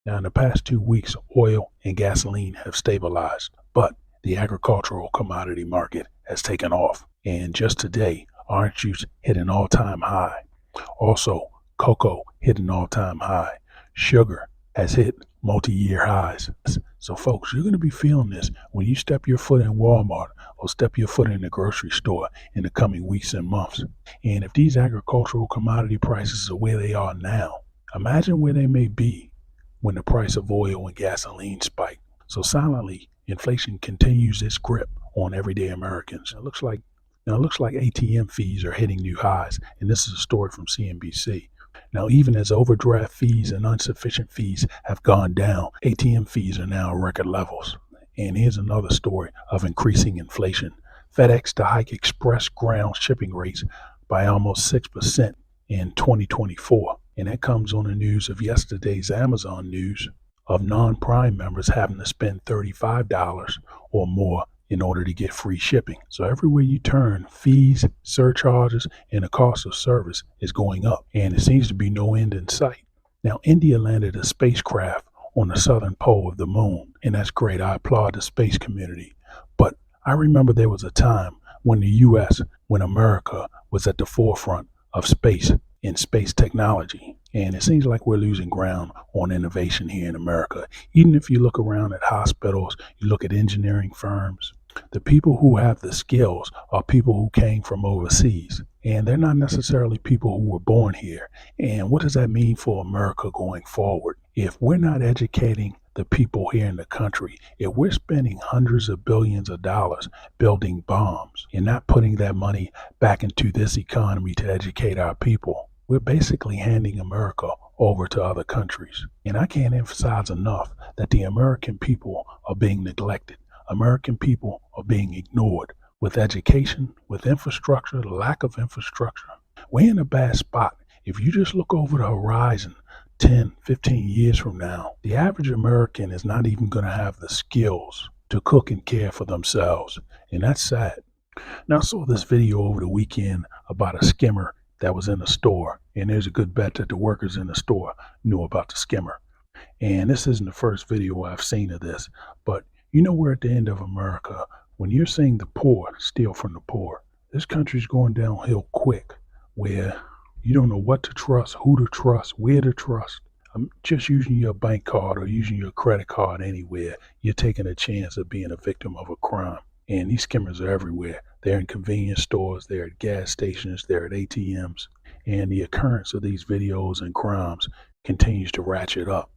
Now, in the past 2 weeks, oil and gasoline have stabilized, but the agricultural commodity market has taken off. And just today, orange juice hit an all-time high. Also, cocoa hit an all-time high. Sugar has hit multi-year highs. So, folks, you're going to be feeling this when you step your foot in Walmart or step your foot in the grocery store in the coming weeks and months. And if these agricultural commodity prices are where they are now, imagine where they may be when the price of oil and gasoline spike. So silently, inflation continues its grip on everyday Americans. It looks like ATM fees are hitting new highs, and this is a story from CNBC. Now, even as overdraft fees and insufficient fees have gone down, ATM fees are now at record levels. And here's another story of increasing inflation. FedEx to hike express ground shipping rates by almost 6% in 2024. And that comes on the news of yesterday's Amazon news of non-Prime members having to spend $35 or more in order to get free shipping. So everywhere you turn, fees, surcharges, and the cost of service is going up, and it seems to be no end in sight. Now, India landed a spacecraft on the southern pole of the moon, and that's great. I applaud the space community. But I remember there was a time when when America was at the forefront of space in space technology. And it seems like we're losing ground on innovation here in America. Even if you look around at hospitals, you look at engineering firms, the people who have the skills are people who came from overseas. And they're not necessarily people who were born here. And what does that mean for America going forward? If we're not educating the people here in the country, if we're spending hundreds of billions of dollars building bombs and not putting that money back into this economy to educate our people, we're basically handing America over to other countries. And I can't emphasize enough that the American people are being neglected. American people are being ignored with education, with infrastructure, the lack of infrastructure. We're in a bad spot. If you just look over the horizon 10, 15 years from now, the average American is not even going to have the skills to cook and care for themselves. And that's sad. Now, I saw this video over the weekend about a skimmer that was in a store. And there's a good bet that the workers in the store knew about the skimmer. And this isn't the first video I've seen of this, but we're at the end of America. When you're seeing the poor steal from the poor, this country's going downhill quick, where you don't know what to trust, who to trust, where to trust. Just using your bank card or using your credit card anywhere, you're taking a chance of being a victim of a crime. And these skimmers are everywhere. They're in convenience stores, they're at gas stations, they're at ATMs. And the occurrence of these videos and crimes continues to ratchet up.